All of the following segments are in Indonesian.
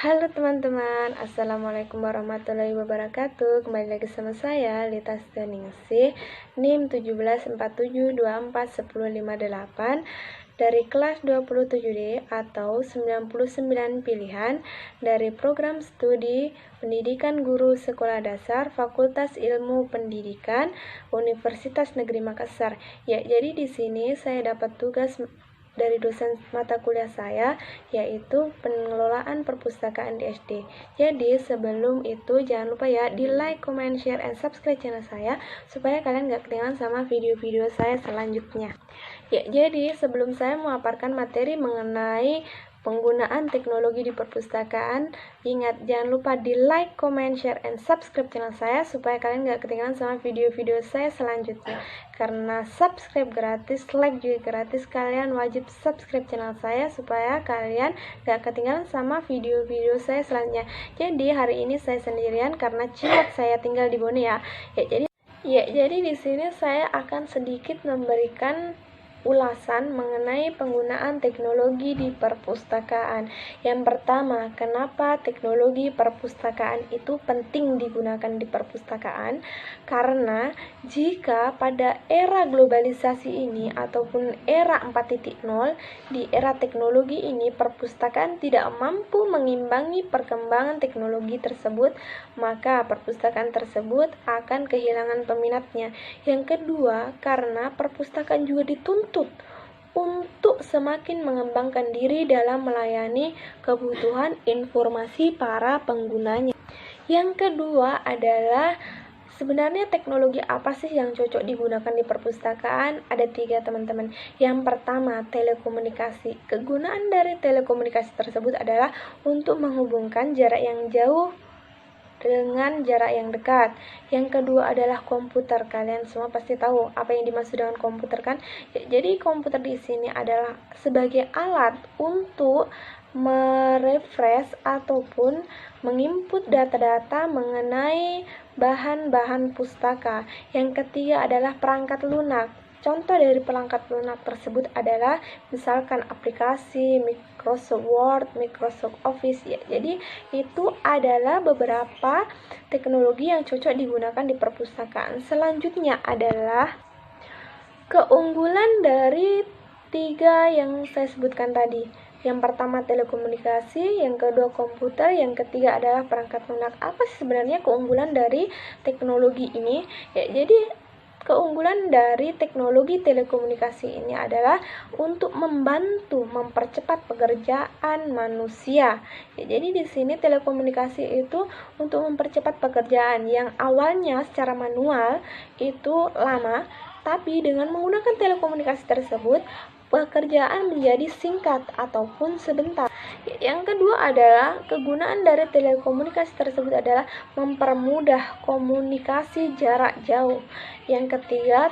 Halo teman-teman, Assalamualaikum warahmatullahi wabarakatuh. Kembali lagi sama saya, Lita Ningsih, NIM 1747241058 dari kelas 27D atau 99 pilihan dari program studi Pendidikan Guru Sekolah Dasar Fakultas Ilmu Pendidikan Universitas Negeri Makassar. Ya, jadi di sini saya dapat tugas dari dosen mata kuliah saya, yaitu pengelolaan perpustakaan di SD. Jadi sebelum itu jangan lupa ya di like, comment, share, and subscribe channel saya supaya kalian gak ketinggalan sama video-video saya selanjutnya. Ya, jadi sebelum saya memaparkan materi mengenai penggunaan teknologi di perpustakaan, ingat jangan lupa di like, comment, share, and subscribe channel saya supaya kalian gak ketinggalan sama video-video saya selanjutnya. Karena subscribe gratis, like juga gratis, kalian wajib subscribe channel saya supaya kalian gak ketinggalan sama video-video saya selanjutnya. Jadi hari ini saya sendirian karena cilat saya tinggal di Bone ya. Jadi di sini saya akan sedikit memberikan ulasan mengenai penggunaan teknologi di perpustakaan. Yang pertama, kenapa teknologi perpustakaan itu penting digunakan di perpustakaan? Karena jika pada era globalisasi ini ataupun era 4.0, di era teknologi ini perpustakaan tidak mampu mengimbangi perkembangan teknologi tersebut, maka perpustakaan tersebut akan kehilangan peminatnya. Yang kedua, karena perpustakaan juga dituntut untuk semakin mengembangkan diri dalam melayani kebutuhan informasi para penggunanya. Yang kedua adalah sebenarnya teknologi apa sih yang cocok digunakan di perpustakaan? Ada 3 teman-teman. Yang pertama, telekomunikasi. Kegunaan dari telekomunikasi tersebut adalah untuk menghubungkan jarak yang jauh dengan jarak yang dekat. Yang kedua adalah komputer. Kalian semua pasti tahu apa yang dimaksud dengan komputer kan? Jadi komputer di sini adalah sebagai alat untuk merefresh ataupun menginput data-data mengenai bahan-bahan pustaka. Yang ketiga adalah perangkat lunak. Contoh dari perangkat lunak tersebut adalah misalkan aplikasi Microsoft Word, Microsoft Office ya. Jadi itu adalah beberapa teknologi yang cocok digunakan di perpustakaan. Selanjutnya adalah keunggulan dari 3 yang saya sebutkan tadi. Yang pertama telekomunikasi, yang kedua komputer, yang ketiga adalah perangkat lunak. Apa sih sebenarnya keunggulan dari teknologi ini? Ya, jadi keunggulan dari teknologi telekomunikasi ini adalah untuk membantu mempercepat pekerjaan manusia. Ya, jadi di sini telekomunikasi itu untuk mempercepat pekerjaan yang awalnya secara manual itu lama, tapi dengan menggunakan telekomunikasi tersebut pekerjaan menjadi singkat ataupun sebentar. Yang kedua adalah kegunaan dari telekomunikasi tersebut adalah mempermudah komunikasi jarak jauh. Yang ketiga,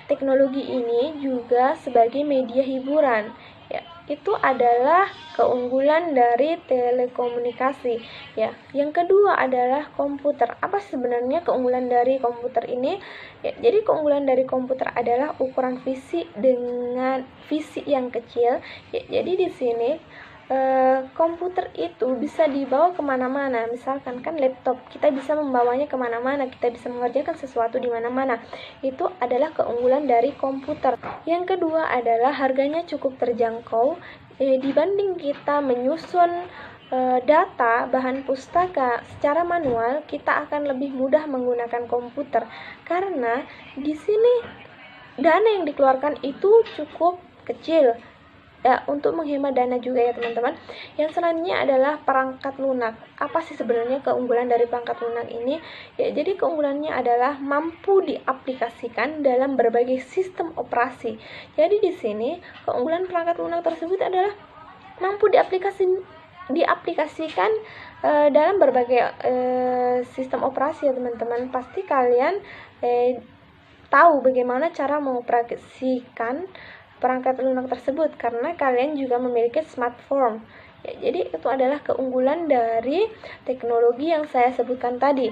teknologi ini juga sebagai media hiburan. Ya, itu adalah keunggulan dari telekomunikasi. Ya, yang kedua adalah komputer. Apa sebenarnya keunggulan dari komputer ini? Ya, jadi keunggulan dari komputer adalah ukuran fisik dengan fisik yang kecil. Ya, jadi di sini komputer itu bisa dibawa kemana-mana. Misalkan kan laptop, kita bisa membawanya kemana-mana, kita bisa mengerjakan sesuatu di mana-mana. Itu adalah keunggulan dari komputer. Yang kedua adalah harganya cukup terjangkau. Dibanding kita menyusun data bahan pustaka secara manual, kita akan lebih mudah menggunakan komputer karena di sini dana yang dikeluarkan itu cukup kecil. Ya, untuk menghemat dana juga ya teman-teman. Yang selanjutnya adalah perangkat lunak. Apa sih sebenarnya keunggulan dari perangkat lunak ini? Ya, jadi keunggulannya adalah mampu diaplikasikan dalam berbagai sistem operasi. Jadi di sini keunggulan perangkat lunak tersebut adalah mampu diaplikasikan dalam berbagai sistem operasi ya teman-teman. Pasti kalian tahu bagaimana cara mengoperasikan perangkat lunak tersebut karena kalian juga memiliki smartphone. Ya, jadi itu adalah keunggulan dari teknologi yang saya sebutkan tadi.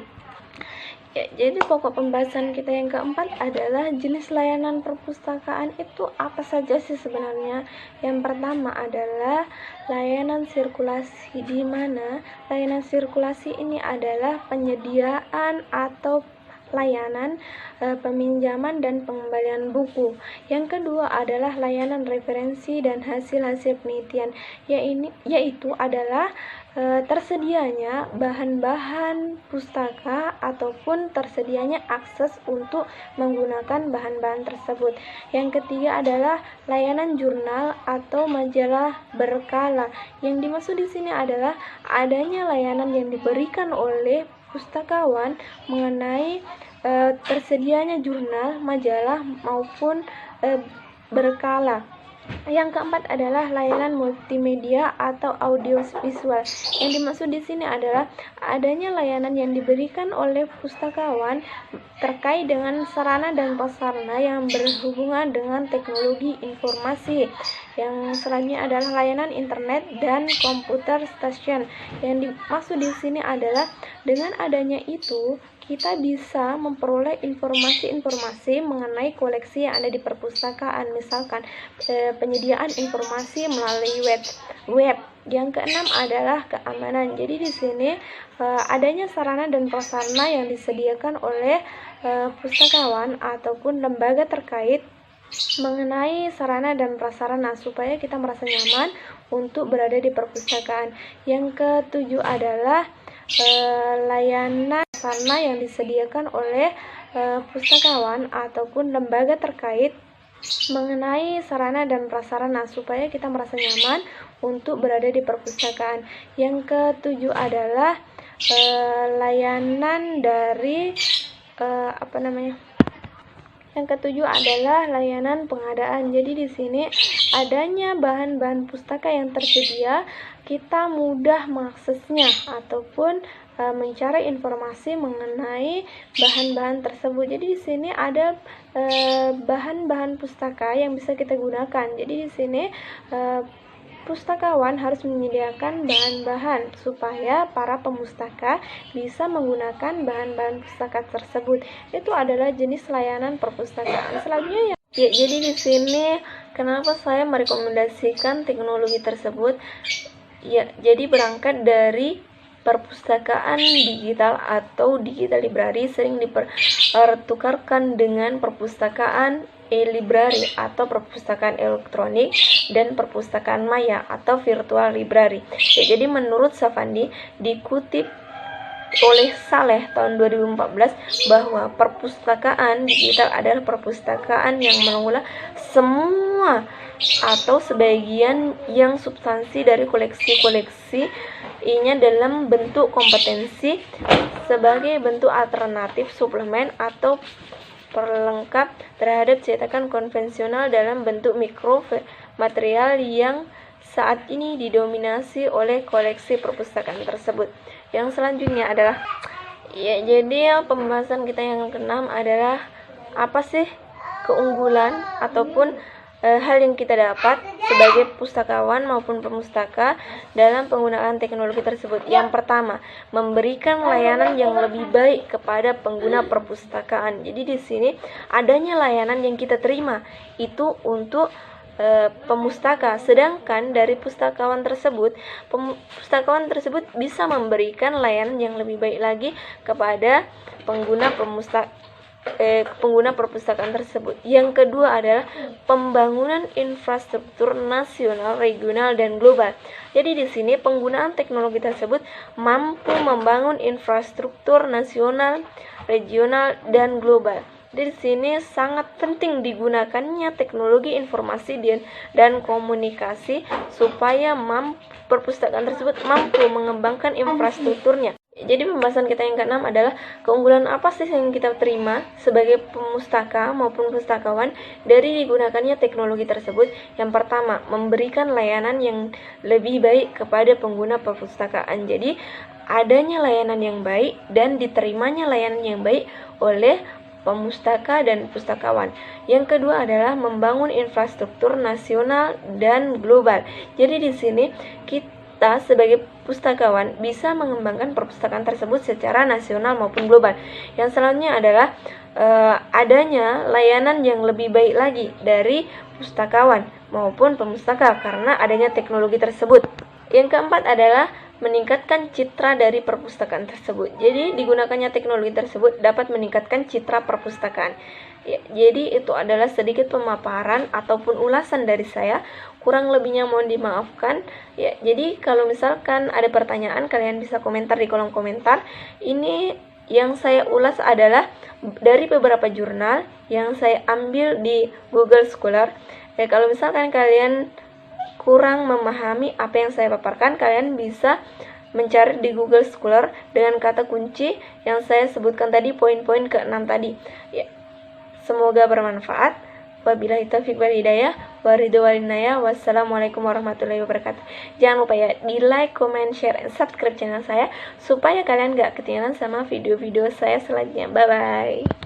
Ya, jadi pokok pembahasan kita yang keempat adalah jenis layanan perpustakaan itu apa saja sih sebenarnya. Yang pertama adalah layanan sirkulasi, di mana layanan sirkulasi ini adalah penyediaan atau layanan peminjaman dan pengembalian buku. Yang kedua adalah layanan referensi dan hasil-hasil penelitian, yaitu adalah tersedianya bahan-bahan pustaka ataupun tersedianya akses untuk menggunakan bahan-bahan tersebut. Yang ketiga adalah layanan jurnal atau majalah berkala. Yang dimaksud di sini adalah adanya layanan yang diberikan oleh pustakawan mengenai tersedianya jurnal, majalah maupun berkala. Yang keempat adalah layanan multimedia atau audiovisual. Yang dimaksud di sini adalah adanya layanan yang diberikan oleh pustakawan terkait dengan sarana dan prasarana yang berhubungan dengan teknologi informasi. Yang selanjutnya adalah layanan internet dan komputer station. Yang dimaksud di sini adalah dengan adanya itu kita bisa memperoleh informasi-informasi mengenai koleksi yang ada di perpustakaan, misalkan penyediaan informasi melalui web. Yang keenam adalah keamanan. Jadi di sini adanya sarana dan prasarana yang disediakan oleh pustakawan ataupun lembaga terkait mengenai sarana dan prasarana supaya kita merasa nyaman untuk berada di perpustakaan. Yang ketujuh adalah layanan sarana yang disediakan oleh pustakawan ataupun lembaga terkait mengenai sarana dan prasarana supaya kita merasa nyaman untuk berada di perpustakaan. Yang ketujuh adalah layanan dari Yang ketujuh adalah layanan pengadaan. Jadi di sini adanya bahan-bahan pustaka yang tersedia, kita mudah mengaksesnya ataupun mencari informasi mengenai bahan-bahan tersebut. Jadi di sini ada bahan-bahan pustaka yang bisa kita gunakan. Jadi di sini pustakawan harus menyediakan bahan-bahan supaya para pemustaka bisa menggunakan bahan-bahan pustaka tersebut. Itu adalah jenis layanan perpustakaan. Selanjutnya jadi di sini kenapa saya merekomendasikan teknologi tersebut? Ya, jadi berangkat dari perpustakaan digital atau digital library sering dipertukarkan dengan perpustakaan e-library atau perpustakaan elektronik dan perpustakaan maya atau virtual library. Ya, jadi menurut Safandi dikutip oleh Saleh tahun 2014 bahwa perpustakaan digital adalah perpustakaan yang mengolah semua atau sebagian yang substansi dari koleksi-koleksi nya dalam bentuk kompetensi sebagai bentuk alternatif suplemen atau perlengkap terhadap cetakan konvensional dalam bentuk mikro material yang saat ini didominasi oleh koleksi perpustakaan tersebut. Yang selanjutnya adalah jadi pembahasan kita yang keenam adalah apa sih keunggulan ataupun hal yang kita dapat sebagai pustakawan maupun pemustaka dalam penggunaan teknologi tersebut. Yang pertama, memberikan layanan yang lebih baik kepada pengguna perpustakaan. Jadi di sini adanya layanan yang kita terima itu untuk pemustaka, sedangkan dari pustakawan tersebut bisa memberikan layanan yang lebih baik lagi kepada pengguna perpustakaan tersebut. Yang kedua adalah pembangunan infrastruktur nasional, regional, dan global. Jadi di sini penggunaan teknologi tersebut mampu membangun infrastruktur nasional, regional, dan global. Di sini sangat penting digunakannya teknologi informasi dan komunikasi supaya perpustakaan tersebut mampu mengembangkan infrastrukturnya. Jadi pembahasan kita yang keenam adalah keunggulan apa sih yang kita terima sebagai pemustaka maupun pustakawan dari digunakannya teknologi tersebut. Yang pertama, memberikan layanan yang lebih baik kepada pengguna perpustakaan. Jadi adanya layanan yang baik dan diterimanya layanan yang baik oleh pemustaka dan pustakawan. Yang kedua adalah membangun infrastruktur nasional dan global. Jadi di sini kita sebagai pustakawan bisa mengembangkan perpustakaan tersebut secara nasional maupun global. Yang selanjutnya adalah adanya layanan yang lebih baik lagi dari pustakawan maupun pemustaka karena adanya teknologi tersebut. Yang keempat adalah meningkatkan citra dari perpustakaan tersebut. Jadi digunakannya teknologi tersebut dapat meningkatkan citra perpustakaan. Ya, jadi itu adalah sedikit pemaparan ataupun ulasan dari saya. Kurang lebihnya mohon dimaafkan. Ya, jadi kalau misalkan ada pertanyaan kalian bisa komentar di kolom komentar. Ini yang saya ulas adalah dari beberapa jurnal yang saya ambil di Google Scholar. Ya, kalau misalkan kalian kurang memahami apa yang saya paparkan, kalian bisa mencari di Google Scholar dengan kata kunci yang saya sebutkan tadi, poin-poin ke-6 tadi. Ya, semoga bermanfaat. Wabillahi taufiq wal hidayah. Wassalamualaikum warahmatullahi wabarakatuh. Jangan lupa ya di like, comment, share, and subscribe channel saya supaya kalian gak ketinggalan sama video-video saya selanjutnya. Bye bye.